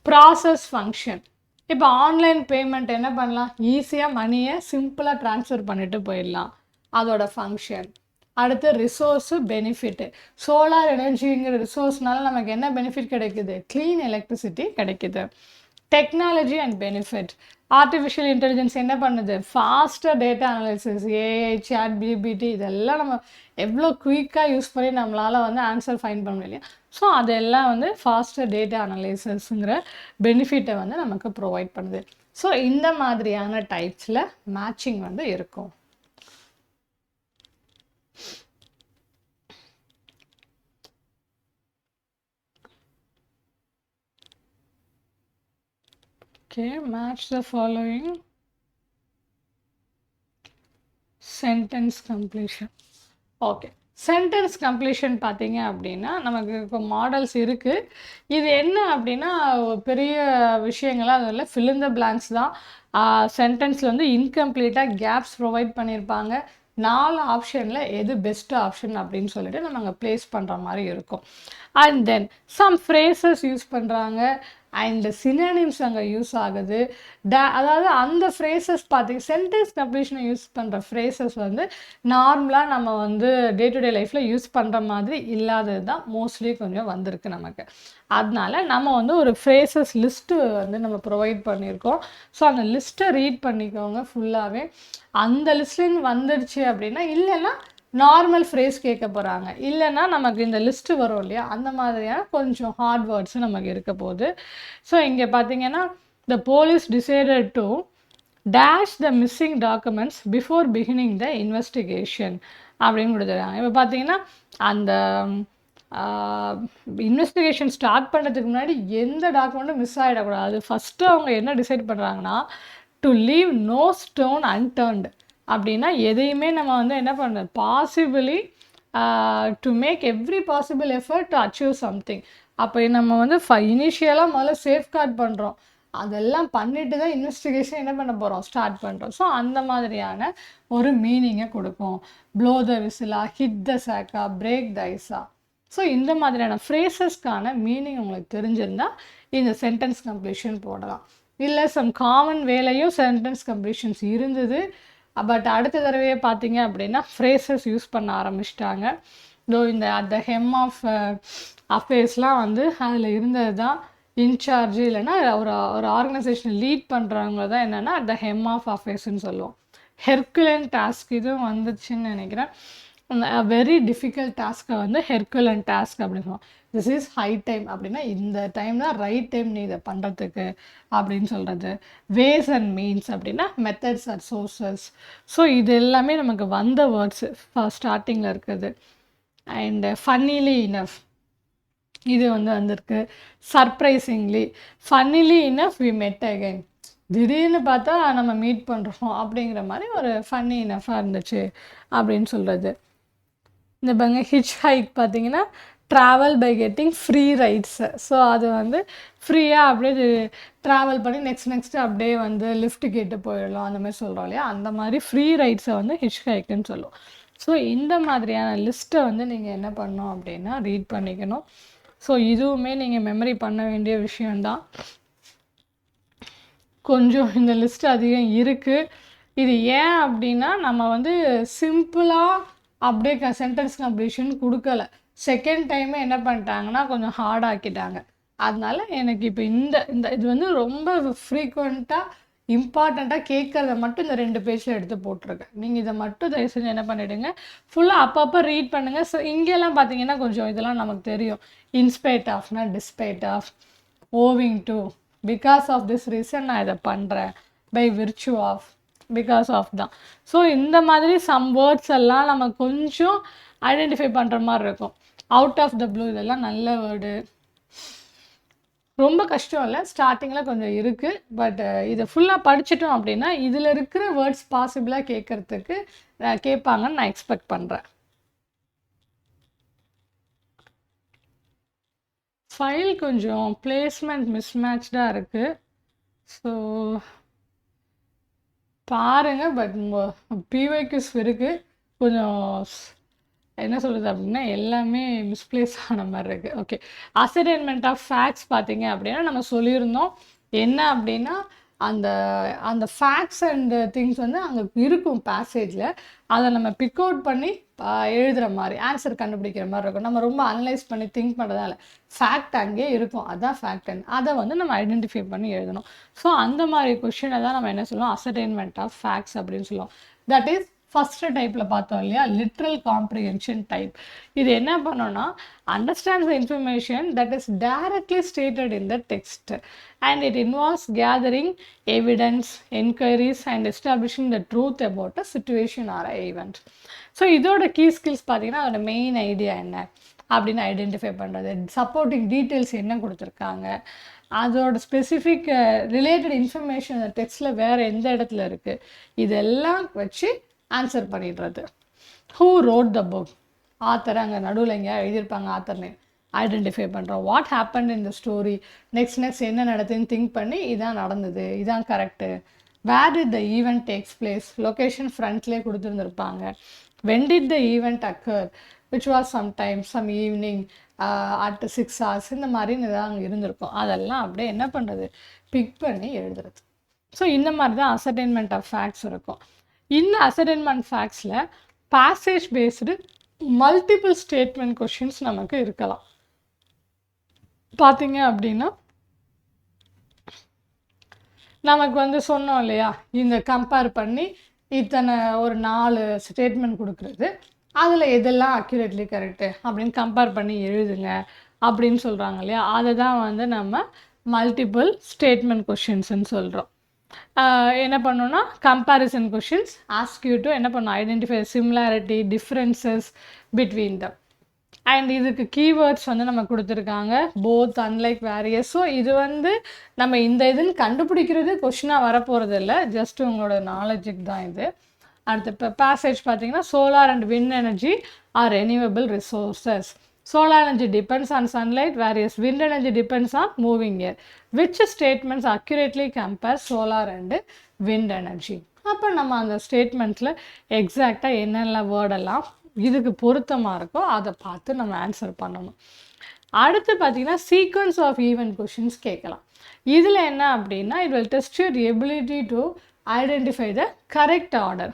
Process function. இப்போ ஆன்லைன் பேமெண்ட் என்ன பண்ணலாம்? ஈஸியாக மணியை சிம்பிளாக ட்ரான்ஸ்ஃபர் பண்ணிட்டு போயிடலாம். அதோட ஃபங்க்ஷன். அடுத்து ரிசோர்ஸு பெனிஃபிட்டு. சோலார் எனர்ஜிங்கிற ரிசோர்ஸ்னால நமக்கு என்ன பெனிஃபிட் கிடைக்குது? க்ளீன் எலக்ட்ரிசிட்டி கிடைக்குது. Technology and benefit. Artificial intelligence என்ன பண்ணுது? ஃபாஸ்ட்டாக data analysis, AI, chat GPT இதெல்லாம் நம்ம எவ்வளோ குயிக்காக யூஸ் பண்ணி நம்மளால் ஆன்சர் ஃபைண்ட் பண்ண முடியலையா? ஸோ அதெல்லாம் ஃபாஸ்ட்டாக டேட்டா அனலைசஸ்ங்கிற பெனிஃபிட்டை நமக்கு ப்ரொவைட் பண்ணுது. ஸோ இந்த மாதிரியான டைப்ஸில் மேட்சிங் இருக்கும். Okay, match the following. Sentence completion. Okay, sentence completion பார்த்தீங்க அப்படின்னா நமக்கு இப்போ மாடல்ஸ் இருக்குது. இது என்ன அப்படின்னா பெரிய விஷயங்களாக அதில் fill in the blanks தான். சென்டென்ஸில் இன்கம்ப்ளீட்டாக கேப்ஸ் ப்ரொவைட் பண்ணியிருப்பாங்க. 4 ஆப்ஷனில் எது பெஸ்ட் ஆப்ஷன் அப்படின்னு சொல்லிட்டு நம்ம அங்கே ப்ளேஸ் பண்ணுற மாதிரி இருக்கும். And then some phrases use பண்ணுறாங்க அண்ட் சினோனிம்ஸ் அங்கே யூஸ் ஆகுது. அதாவது அந்த ஃப்ரேசஸ் பார்த்தீங்க சென்டென்ஸ் கம்ப்ளீஷனை யூஸ் பண்ணுற ஃப்ரேசஸ் நார்மலாக நம்ம டே டு டே லைஃப்பில் யூஸ் பண்ணுற மாதிரி இல்லாதது தான் மோஸ்ட்லி கொஞ்சம் வந்திருக்கு நமக்கு. அதனால நம்ம ஒரு ஃப்ரேசஸ் லிஸ்ட்டு நம்ம ப்ரொவைட் பண்ணியிருக்கோம். ஸோ அந்த லிஸ்ட்டை ரீட் பண்ணிக்கோங்க ஃபுல்லாகவே. அந்த லிஸ்ட்லேருந்து வந்துடுச்சு அப்படின்னா, இல்லைன்னா நார்மல் ஃப்ரேஸ் கேட்க போகிறாங்க, இல்லைன்னா நமக்கு இந்த லிஸ்ட்டு வரும் இல்லையா, அந்த மாதிரியான கொஞ்சம் ஹார்ட் வேர்ட்ஸு நமக்கு இருக்க போகுது. ஸோ இங்கே பார்த்தீங்கன்னா the police decided to dash the missing documents before beginning the investigation அப்படின்னு கொடுத்துருக்காங்க. இப்போ பார்த்தீங்கன்னா அந்த இன்வெஸ்டிகேஷன் ஸ்டார்ட் பண்ணுறதுக்கு முன்னாடி எந்த டாக்குமெண்ட்டும் மிஸ் ஆகிடக்கூடாது. ஃபஸ்ட்டு அவங்க என்ன டிசைட் பண்ணுறாங்கன்னா, to leave no stone unturned. அப்படின்னா எதையுமே நம்ம என்ன பண்ணணும், possibly to make every possible effort to achieve something. அப்போ நம்ம இனிஷியலாக முதல்ல சேஃப்கார்ட் பண்ணுறோம். அதெல்லாம் பண்ணிட்டு தான் இன்வெஸ்டிகேஷன் என்ன பண்ண போகிறோம், ஸ்டார்ட் பண்ணுறோம். ஸோ அந்த மாதிரியான ஒரு மீனிங்கை கொடுக்கும். ப்ளோ த விசிலா, ஹிட் த சேக்கா, பிரேக் த ஐஸா. ஸோ இந்த மாதிரியான ஃப்ரேசஸ்க்கான மீனிங் உங்களுக்கு தெரிஞ்சிருந்தால் இந்த சென்டென்ஸ் கம்ப்ளீஷன் போடலாம். இல்லை சம் காமன் வேலையும் சென்டென்ஸ் கம்ப்ளீஷன்ஸ் இருந்தது, பட் அடுத்த தடவையே பார்த்தீங்க அப்படின்னா ஃப்ரேசஸ் யூஸ் பண்ண ஆரம்பிச்சிட்டாங்க. இந்த த ஹெம் ஆஃப் அஃபேர்ஸ்லாம் அதில் இருந்தது தான் இன்சார்ஜ், இல்லைன்னா ஒரு ஆர்கனைசேஷனை லீட் பண்ணுறவங்க தான் என்னென்னா த ஹெம் ஆஃப் அஃபேர்ஸ்ன்னு சொல்லுவோம். ஹெர்குலன் டாஸ்க் இதுவும் வந்துச்சுன்னு நினைக்கிறேன். வெரி டிஃபிகல்ட் டாஸ்க்கை ஹெர்குலன் டாஸ்க் அப்படின்னு சொல்லுவோம். திஸ் இஸ் ஹை டைம் அப்படின்னா இந்த டைம் தான் ரைட் டைம் நீ இதை பண்ணுறதுக்கு அப்படின்னு சொல்கிறது. வேஸ் அண்ட் மீன்ஸ் அப்படின்னா மெத்தட்ஸ் ஆர் சோர்சஸ். ஸோ இது எல்லாமே நமக்கு வந்த வேர்ட்ஸு ஸ்டார்டிங்கில் இருக்குது. அண்ட் ஃபன்னிலி இனஃப் இது வந்திருக்கு. Surprisingly, funnily enough we met again, திடீர்னு பார்த்தா நம்ம மீட் பண்ணுறோம் அப்படிங்கிற மாதிரி ஒரு ஃபன்னி இனஃபாக இருந்துச்சு அப்படின்னு சொல்கிறது. இந்த பாருங்க ஹிச் ஹைக் பார்த்தீங்கன்னா travel by getting free rides. So அது ஃப்ரீயாக அப்படியே ட்ராவல் பண்ணி நெக்ஸ்ட் அப்படியே லிஃப்ட் கேட்டு போயிடலாம் அந்த மாதிரி சொல்கிறோம் இல்லையா, அந்த மாதிரி ஃப்ரீ ரைட்ஸை ஹிச் ஹைக்குன்னு சொல்லுவோம். ஸோ இந்த மாதிரியான லிஸ்ட்டை நீங்கள் என்ன பண்ணணும் அப்படின்னா ரீட் பண்ணிக்கணும். ஸோ இதுவுமே நீங்கள் மெமரி பண்ண வேண்டிய விஷயந்தான். கொஞ்சம் இந்த லிஸ்ட் அதிகம் இருக்குது. இது ஏன் அப்படின்னா நம்ம சிம்பிளாக அப்படியே சென்டென்ஸ் கம்ப்ளீஷன் கொடுக்கல, செகண்ட் டைமே என்ன பண்ணிட்டாங்கன்னா கொஞ்சம் ஹார்ட் ஆக்கிட்டாங்க. அதனால எனக்கு இப்போ இந்த இது ரொம்ப ஃப்ரீக்வெண்ட்டாக இம்பார்ட்டண்ட்டாக கேட்குறத மட்டும் இந்த 2 பேஜில் எடுத்து போட்டிருக்கேன். நீங்கள் இதை மட்டும் தயவு செஞ்சு என்ன பண்ணிவிடுங்க, ஃபுல்லாக அப்பப்போ ரீட் பண்ணுங்கள். ஸோ இங்கெல்லாம் பார்த்தீங்கன்னா கொஞ்சம் இதெல்லாம் நமக்கு தெரியும். இன்ஸ்பைட் ஆஃப்னா despite of, owing to, because of this reason நான் இதை பண்ணுறேன், by virtue of, because of தான். ஸோ இந்த மாதிரி சம் வேர்ட்ஸ் எல்லாம் நம்ம கொஞ்சம் ஐடென்டிஃபை பண்ணுற மாதிரி இருக்கும். அவுட் ஆஃப் த ப்ளூ இதெல்லாம் நல்ல வேர்டு. ரொம்ப கஷ்டம் இல்லை, ஸ்டார்டிங்கில் கொஞ்சம் இருக்குது. பட் இதை ஃபுல்லாக படிச்சிட்டோம் அப்படின்னா இதில் இருக்கிற வேர்ட்ஸ் பாசிபிளாக கேட்குறதுக்கு கேட்பாங்கன்னு நான் எக்ஸ்பெக்ட் பண்ணுறேன். ஃபைல் கொஞ்சம் பிளேஸ்மெண்ட் மிஸ்மேட்ச்டாக இருக்குது. ஸோ பாருங்கள். பட் பிஒய்க்யூஸ் இருக்குது, கொஞ்சம் என்ன சொல்கிறது அப்படின்னா எல்லாமே மிஸ்பிளேஸ் ஆன மாதிரி இருக்குது. ஓகே, அசைன்மெண்ட் ஆஃப் ஃபேக்ட்ஸ் பார்த்தீங்க அப்படின்னா நம்ம சொல்லியிருந்தோம் என்ன அப்படின்னா அந்த அந்த ஃபேக்ட்ஸ் அண்ட் திங்ஸ் வந்து அங்கே இருக்கும் பேசேஜில், அதை நம்ம பிக் அவுட் பண்ணி எழுதுகிற மாதிரி ஆன்சர் கண்டுபிடிக்கிற மாதிரி இருக்கும். நம்ம ரொம்ப அனலைஸ் பண்ணி திங்க் பண்ணுறதால ஃபேக்ட் அங்கேயே இருக்கும், அதுதான் ஃபேக்ட். அண்ட் அதை வந்து நம்ம ஐடென்டிஃபை பண்ணி எழுதணும். ஸோ அந்த மாதிரி கொஷினை தான் நம்ம என்ன சொல்லுவோம், அசைன்மெண்ட் ஆஃப் ஃபேக்ட்ஸ் அப்படின்னு சொல்லுவோம். தட் இஸ் ஃபஸ்ட்டு டைப்பில் பார்த்தோம் இல்லையா, லிட்ரல் காம்ப்ரிஹென்ஷன் டைப். இது என்ன பண்ணோன்னா understands the information that is directly stated in the text and it involves gathering evidence, enquiries and establishing the truth about a situation or a event. So இதோட key skills பார்த்தீங்கன்னா அதோட main idea என்ன அப்படின்னு identify பண்ணுறது, supporting details என்ன கொடுத்துருக்காங்க, அதோட specific related information அந்த டெக்ஸ்ட்டில் வேறு எந்த இடத்துல இருக்குது, இதெல்லாம் வச்சு ஆன்சர் பண்ணிடுறது. Who wrote the book, author அங்கே நடுவில் எங்கேயா எழுதியிருப்பாங்க, ஆத்தர்னு ஐடென்டிஃபை பண்ணுறோம். What happen in the story, next என்ன நடக்குதுன்னு திங்க் பண்ணி இதான் நடந்தது, இதான் correct. Where did the event takes place, location ஃப்ரண்ட்லேயே கொடுத்துருந்துருப்பாங்க. When did the event occur, which was some evening at 6 hours, இந்த மாதிரின்னு தான் அங்கே இருந்திருக்கும். அதெல்லாம் அப்படியே என்ன பண்ணுறது, பிக் பண்ணி எழுதுறது. ஸோ இந்த மாதிரி தான் அசைன்மெண்ட் ஆஃப் ஃபேக்ட்ஸ் இருக்கும். இந்த அசைன்மெண்ட் ஃபேக்ட்ஸில் passage based multiple statement questions நமக்கு இருக்கலாம். பார்த்தீங்க அப்படின்னா நமக்கு வந்து சொன்னோம் இல்லையா, இந்த கம்பேர் பண்ணி இத்தனை ஒரு 4 ஸ்டேட்மெண்ட் கொடுக்குறது, அதில் எதெல்லாம் அக்யூரேட்லி கரெக்டு அப்படின்னு கம்பேர் பண்ணி எழுதுங்க அப்படின்னு சொல்கிறாங்க இல்லையா, அதை தான் வந்து நம்ம மல்டிபிள் ஸ்டேட்மெண்ட் கொஷின்ஸ்ன்னு சொல்கிறோம். என்ன பண்ணோன்னா comparison questions ask you to என்ன பண்ணணும், identify similarity differences between them. And இதுக்கு கீவேர்ட்ஸ் வந்து நம்ம கொடுத்துருக்காங்க, போத், அன்லைக், வேரியஸ். ஸோ இது வந்து நம்ம இந்த இதுன்னு கண்டுபிடிக்கிறது கொஷினாக வரப்போகிறது இல்லை, ஜஸ்ட் உங்களோட நாலேஜுக்கு தான் இது. அடுத்து இப்போ பேசேஜ் பார்த்தீங்கன்னா solar and wind energy are renewable resources. Solar energy depends on sunlight, whereas wind energy depends on moving air. Which statements accurately compare solar and wind energy? அப்போ நம்ம அந்த ஸ்டேட்மெண்ட்டில் எக்ஸாக்டாக என்னென்ன வேர்டெல்லாம் இதுக்கு பொருத்தமாக இருக்கோ அதை பார்த்து நம்ம ஆன்சர் பண்ணணும். அடுத்து பார்த்தீங்கன்னா சீக்வன்ஸ் ஆஃப் ஈவென்ட் கொஷின்ஸ் கேட்கலாம். இதில் என்ன அப்படின்னா it will test your ability to identify the correct order.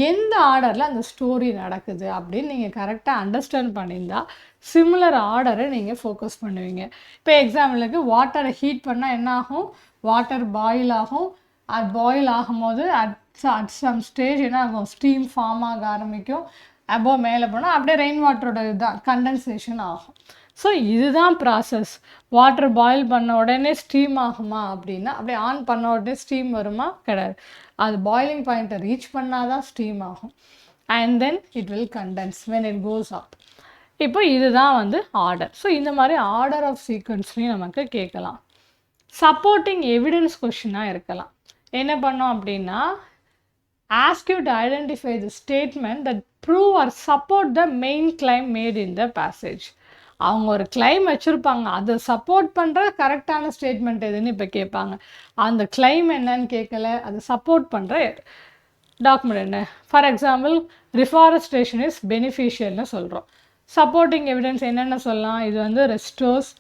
எந்த ஆர்டரில் அந்த ஸ்டோரி நடக்குது அப்படின்னு நீங்கள் கரெக்டாக அண்டர்ஸ்டாண்ட் பண்ணியிருந்தால் சிமிலர் ஆர்டரை நீங்கள் ஃபோக்கஸ் பண்ணுவீங்க. இப்போ எக்ஸாம்பிளுக்கு வாட்டரை ஹீட் பண்ணால் என்ன ஆகும், வாட்டர் பாயில் ஆகும். அது பாயில் ஆகும்போது அட் சம் ஸ்டேஜ் என்ன ஆகும், ஸ்டீம் ஃபார்ம் ஆக ஆரம்பிக்கும். அபோவ் மேலே போனால் அப்படியே ரெயின் வாட்டரோட இதுதான் கண்டென்சேஷன் ஆகும். ஸோ இதுதான் ப்ராசஸ். வாட்டர் பாயில் பண்ண உடனே ஸ்டீம் ஆகுமா அப்படின்னா, அப்படியே ஆன் பண்ண உடனே ஸ்டீம் வருமா, கிடையாது. அது பாயிலிங் பாயிண்ட்டை ரீச் பண்ணால் தான் ஸ்டீம் ஆகும். And then it will condense when it goes up. இப்போ இதுதான் வந்து ஆர்டர். ஸோ இந்த மாதிரி ஆர்டர் ஆஃப் சீக்வன்ஸ்லையும் நமக்கு கேட்கலாம். சப்போர்ட்டிங் எவிடன்ஸ் கொஷினாக இருக்கலாம். என்ன பண்ணோம் அப்படின்னா ask you to identify the statement that prove or support the main claim made in the passage. அவங்க ஒரு கிளைம் வச்சுருப்பாங்க, அதை சப்போர்ட் பண்ணுற கரெக்டான ஸ்டேட்மெண்ட் எதுன்னு இப்போ கேட்பாங்க. அந்த கிளைம் என்னன்னு கேட்கல, அதை சப்போர்ட் பண்ணுற டாக்குமெண்ட் என்ன. ஃபார் எக்ஸாம்பிள் ரிஃபாரஸ்டேஷன் இஸ் பெனிஃபிஷியல்னு சொல்கிறோம். சப்போர்ட்டிங் எவிடன்ஸ் என்னென்ன சொல்லலாம், இது வந்து ரெஸ்டோர்ஸ்,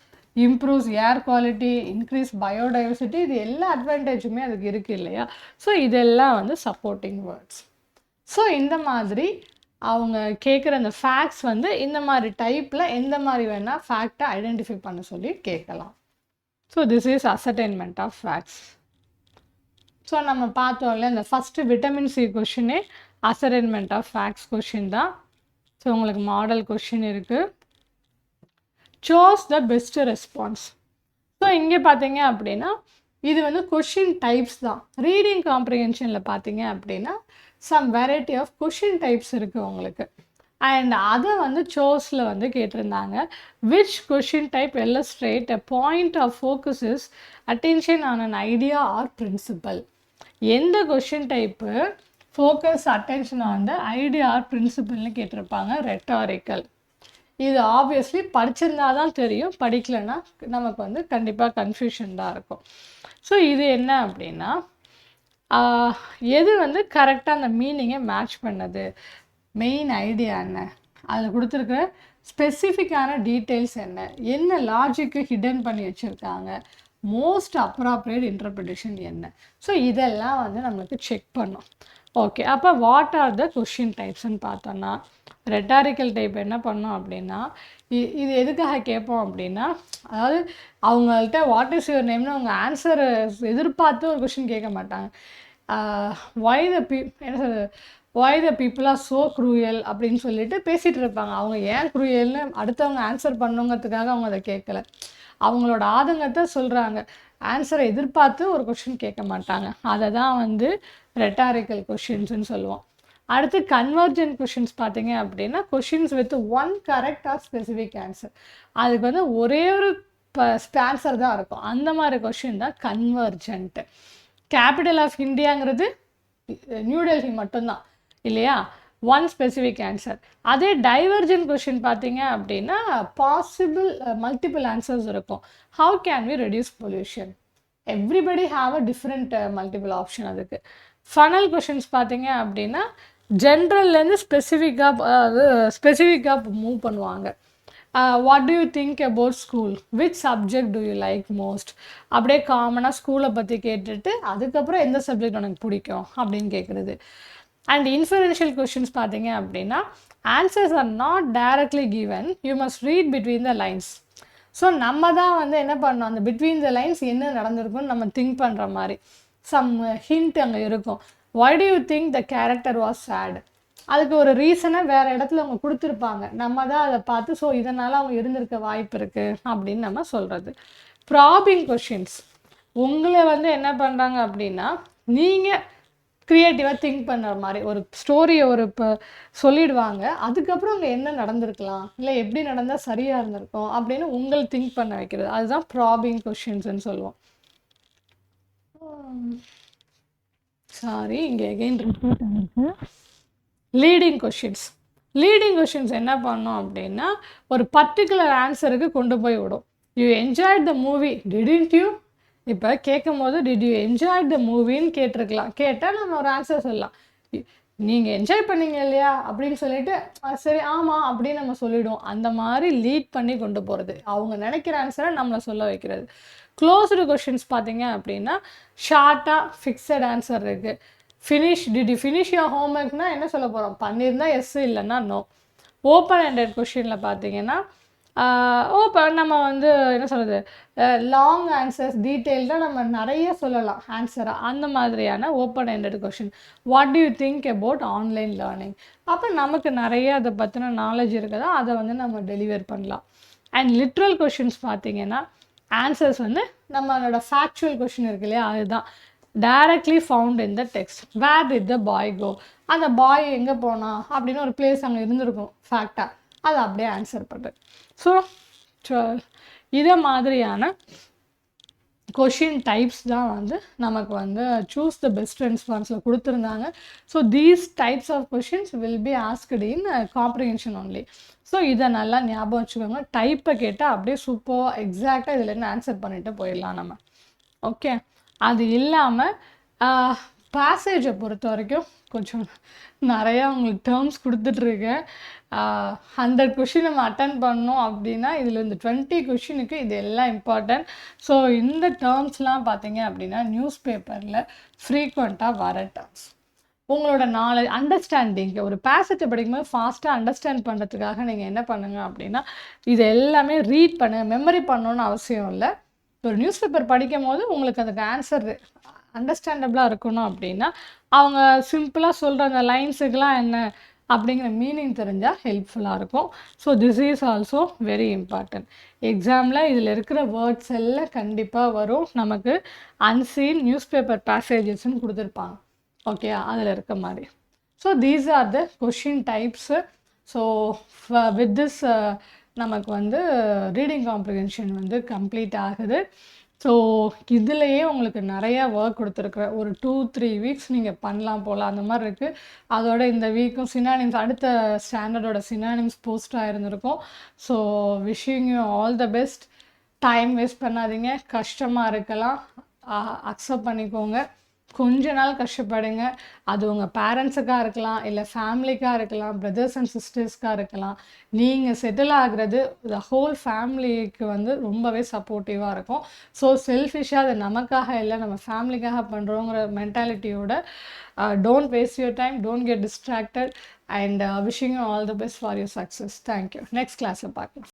இம்ப்ரூவ்ஸ் ஏர் குவாலிட்டி, இன்க்ரீஸ் பயோடைவர்சிட்டி, இது எல்லா அட்வான்டேஜுமே அதுக்கு இருக்குது இல்லையா. ஸோ இதெல்லாம் வந்து சப்போர்ட்டிங் வேர்ட்ஸ். ஸோ இந்த மாதிரி அவங்க கேட்குற அந்த ஃபேக்ட்ஸ் வந்து இந்த மாதிரி டைப்பில் எந்த மாதிரி வேணால் ஃபேக்டை ஐடென்டிஃபை பண்ண சொல்லி கேட்கலாம். So this is ascertainment of facts. So நம்ம பார்த்தோம்ல இந்த ஃபஸ்ட்டு விட்டமின் சி கொஷினே அசர்டைன்மெண்ட் ஆஃப் ஃபேக்ட்ஸ் கொஷின் தான். ஸோ உங்களுக்கு மாடல் கொஷின் இருக்குது. Choose the best response. So இங்கே பார்த்தீங்க அப்படின்னா இது வந்து கொஷின் டைப்ஸ் தான். ரீடிங் காம்ப்ரிஹென்ஷனில் பார்த்தீங்க அப்படின்னா some variety of question types இருக்குது உங்களுக்கு. அண்ட் அதை வந்து சோஸில் வந்து கேட்டிருந்தாங்க. Which question type illustrate a point of focus is attention on an idea or principle? எந்த question type focus attention on the idea or பிரின்சிபல்னு கேட்டிருப்பாங்க. ரெட்டாரிக்கல். இது ஆப்வியஸ்லி படிச்சிருந்தா தான் தெரியும், படிக்கலைன்னா நமக்கு வந்து கண்டிப்பாக கன்ஃபியூஷன் தான் இருக்கும். ஸோ இது என்ன அப்படின்னா, எது வந்து கரெக்டாக அந்த மீனிங்கை மேட்ச் பண்ணது, மெயின் ஐடியா என்ன, அதில் கொடுத்துருக்குற ஸ்பெசிஃபிக்கான டீட்டெயில்ஸ் என்ன, என்ன லாஜிக்கு ஹிடன் பண்ணி வச்சுருக்காங்க, மோஸ்ட் அப்ராப்ரியேட் இன்டர்பிரிட்டேஷன் என்ன. ஸோ இதெல்லாம் வந்து நம்மளுக்கு செக் பண்ணும். ஓகே, அப்போ வாட் ஆர் த கொஷின் டைப்ஸ்ன்னு பார்த்தோன்னா, ரெட்டாரிக்கல் டைப் என்ன பண்ணோம் அப்படின்னா, இது எதுக்காக கேட்போம் அப்படின்னா, அதாவது அவங்கள்ட்ட வாட் இஸ் யுவர் நேம்னு அவங்க ஆன்சரை எதிர்பார்த்து ஒரு கொஷின் கேட்க மாட்டாங்க. Why the people are so cruel அப்படின்னு சொல்லிட்டு பேசிகிட்டு இருப்பாங்க. அவங்க ஏன் க்ரூயல்னு அடுத்தவங்க ஆன்சர் பண்ணுங்கிறதுக்காக அவங்க அதை கேட்கல, அவங்களோட ஆதங்கத்தை சொல்கிறாங்க. ஆன்சரை எதிர்பார்த்து ஒரு கொஷின் கேட்க மாட்டாங்க. அதை தான் வந்து ரெட்டாரிக்கல் கொஷின்ஸ்ன்னு சொல்லுவோம். அடுத்து கன்வர்ஜென்ட் கொஷின்ஸ் பார்த்தீங்க அப்படின்னா, questions with one correct R specific answer. அதுக்கு வந்து ஒரே ஒரு ஆன்சர் தான் இருக்கும். அந்த மாதிரி கொஷின் தான் கன்வர்ஜென்ட். கேபிட்டல் ஆஃப் இந்தியாங்கிறது நியூ டெல்லி மட்டும்தான் இல்லையா, ஒன் ஸ்பெசிஃபிக் ஆன்சர். அதே டைவர்ஜென்ட் கொஷின் பார்த்தீங்க அப்படின்னா பாசிபிள் மல்டிபிள் ஆன்சர்ஸ் இருக்கும். How can we reduce pollution, everybody have a different multiple option. அதுக்கு ஃபனல் கொஷின்ஸ் பார்த்தீங்க அப்படின்னா ஜென்ரல்லேருந்து ஸ்பெசிஃபிக்காக மூவ் பண்ணுவாங்க. What do you think about school, which subject do you like most, அப்படியே காமனாக ஸ்கூலை பற்றி கேட்டுட்டு அதுக்கப்புறம் எந்த சப்ஜெக்ட் உனக்கு பிடிக்கும் அப்படின்னு கேட்குறது. அண்ட் இன்ஃபரன்ஷியல் கொஷின்ஸ் பார்த்தீங்க அப்படின்னா answers are not directly given, you must read between the lines. So நம்ம தான் வந்து என்ன பண்ணோம், அந்த பிட்வீன் த லைன்ஸ் என்ன நடந்திருக்குன்னு நம்ம திங்க் பண்ணுற மாதிரி சம் ஹிண்ட் அங்கே இருக்கும். why do you think the character was sad, அதுக்கு ஒரு ரீசனை வேறு இடத்துல அவங்க கொடுத்துருப்பாங்க, நம்ம தான் அதை பார்த்து ஸோ இதனால் அவங்க இருந்திருக்க வாய்ப்பு இருக்குது அப்படின்னு நம்ம சொல்கிறது. ப்ராபிங் கொஷின்ஸ் உங்களை வந்து என்ன பண்ணுறாங்க அப்படின்னா, நீங்கள் க்ரியேட்டிவாக திங்க் பண்ணுற மாதிரி ஒரு ஸ்டோரியை இப்போ சொல்லிடுவாங்க, அதுக்கப்புறம் அங்கே என்ன நடந்திருக்கலாம், இல்லை எப்படி நடந்தால் சரியாக இருந்திருக்கும் அப்படின்னு உங்களை திங்க் பண்ண வைக்கிறது. அதுதான் ப்ராபிங் கொஷின்ஸ்ன்னு சொல்லுவோம். சாரி, இங்கே எகெயின் ரிப்பீட் ஆகிருக்கு. லீடிங் கொஷின்ஸ் என்ன பண்ணோம் அப்படின்னா, ஒரு பர்டிகுலர் ஆன்சருக்கு கொண்டு போய் விடும். You enjoyed the movie, didn't you, இப்போ கேட்கும் போது டிட் யூ என்ஜாய் த மூவின்னு கேட்டிருக்கலாம், கேட்டால் நம்ம ஒரு ஆன்சர் சொல்லலாம். நீங்கள் என்ஜாய் பண்ணீங்க இல்லையா அப்படின்னு சொல்லிட்டு சரி ஆமாம் அப்படின்னு நம்ம சொல்லிவிடுவோம். அந்த மாதிரி லீட் பண்ணி கொண்டு போகிறது, அவங்க நினைக்கிற ஆன்சரை நம்மளை சொல்ல வைக்கிறது. க்ளோஸ்டு கொஷின்ஸ் பார்த்தீங்க அப்படின்னா ஷார்ட்டாக ஃபிக்ஸட் ஆன்சர் இருக்குது. டிட் யூ ஃபினிஷ் யுவர் ஹோம்ஒர்க்னால் என்ன சொல்ல போகிறோம், பண்ணியிருந்தால் எஸ், இல்லைன்னா நோ. ஓப்பன் ஹேண்டட் கொஷினில் பார்த்தீங்கன்னா நம்ம வந்து என்ன சொல்கிறது, லாங் ஆன்சர்ஸ் டீட்டெயில்டாக நம்ம நிறைய சொல்லலாம் ஆன்சராக. அந்த மாதிரியான open handed question. What do you think about online learning, அப்போ நமக்கு நிறைய அதை பற்றின நாலேஜ் இருக்குதா, அதை வந்து நம்ம டெலிவர் பண்ணலாம். அண்ட் லிட்ரல் கொஷின்ஸ் பார்த்தீங்கன்னா ஆன்சர்ஸ் வந்து நம்மளோட ஃபேக்சுவல் கொஷின் இருக்கு இல்லையா, அதுதான் directly found in the text. Where did the boy go, அந்த பாய் எங்கே போனா அப்படின்னு ஒரு பிளேஸ் அங்கே இருந்திருக்கும் ஃபேக்டாக, அதை அப்படியே ஆன்சர் பண்ணுறது. ஸோ இதை மாதிரியான கொஷின் டைப்ஸ் தான் வந்து நமக்கு வந்து சூஸ் த பெஸ்ட் ரெஸ்பான்ஸில் கொடுத்துருந்தாங்க. So these types of questions will be asked in comprehension only. So இதை நல்லா ஞாபகம் வச்சுக்கோங்க. டைப்பை கேட்டால் அப்படியே சூப்பராக எக்ஸாக்டாக இதில் இருந்து ஆன்சர் பண்ணிட்டு போயிடலாம் நம்ம. ஓகே, அது இல்லாமல் பேசேஜை பொறுத்த வரைக்கும் கொஞ்சம் நிறையா உங்களுக்கு டேர்ம்ஸ் கொடுத்துட்ருக்கேன். 100 கொஷின் நம்ம அட்டன் பண்ணோம் அப்படின்னா இதில் இந்த 20 கொஷினுக்கு இது எல்லாம் இம்பார்ட்டன்ட். ஸோ இந்த டேர்ம்ஸ்லாம் பார்த்தீங்க அப்படின்னா நியூஸ் பேப்பரில் ஃப்ரீக்வெண்ட்டாக வர டேர்ம்ஸ். உங்களோட நாலேஜ் அண்டர்ஸ்டாண்டிங்கு ஒரு பேசேஜை படிக்கும்போது ஃபாஸ்ட்டாக அண்டர்ஸ்டாண்ட் பண்ணுறதுக்காக நீங்கள் என்ன பண்ணுங்கள் அப்படின்னா இது எல்லாமே ரீட் பண்ணுங்கள். மெமரி பண்ணணுன்னு அவசியம் இல்லை. ஒரு நியூஸ் பேப்பர் படிக்கும் போது உங்களுக்கு அதுக்கு ஆன்சர் அண்டர்ஸ்டாண்டபிளாக இருக்கணும் அப்படின்னா அவங்க சிம்பிளாக சொல்கிற அந்த லைன்ஸுக்கெலாம் என்ன அப்படிங்கிற மீனிங் தெரிஞ்சால் ஹெல்ப்ஃபுல்லாக இருக்கும். So this is also very important. எக்ஸாமில் இதில் இருக்கிற வேர்ட்ஸ் எல்லாம் கண்டிப்பாக வரும். நமக்கு அன்சீன் நியூஸ் பேப்பர் பேசேஜஸ்ன்னு கொடுத்துருப்பாங்க. ஓகே, அதில் இருக்க மாதிரி. So these are the question types. So with this நமக்கு வந்து ரீடிங் காம்ப்ரிஹென்ஷன் வந்து கம்ப்ளீட் ஆகுது. ஸோ இதுலேயே உங்களுக்கு நிறையா ஒர்க் கொடுத்துருக்குறேன். ஒரு 2-3 வீக்ஸ் நீங்கள் பண்ணலாம் போல் அந்த மாதிரி இருக்குது. அதோட இந்த வீக்கும் சினானிம்ஸ் அடுத்த ஸ்டாண்டர்டோட சினானிம்ஸ் போஸ்ட் ஆகிருந்துருக்கும். So wishing you all the best. Time waste பண்ணாதீங்க. கஷ்டமாக இருக்கலாம், அக்செப்ட் பண்ணிக்கோங்க. கொஞ்ச நாள் கஷ்டப்படுங்க. அது உங்கள் பேரண்ட்ஸுக்காக இருக்கலாம், இல்லை ஃபேமிலிக்காக இருக்கலாம், பிரதர்ஸ் அண்ட் சிஸ்டர்ஸ்க்காக இருக்கலாம். நீங்கள் செட்டில் ஆகுறது த ஹோல் ஃபேமிலிக்கு வந்து ரொம்பவே சப்போர்ட்டிவாக இருக்கும். ஸோ செல்ஃபிஷாக அது நமக்காக இல்லை, நம்ம ஃபேமிலிக்காக பண்ணுறோங்கிற மென்டாலிட்டியோட don't waste your time, don't get distracted, and wishing you all the best for your success. Thank you. Next கிளாஸில் பார்க்கலாம்.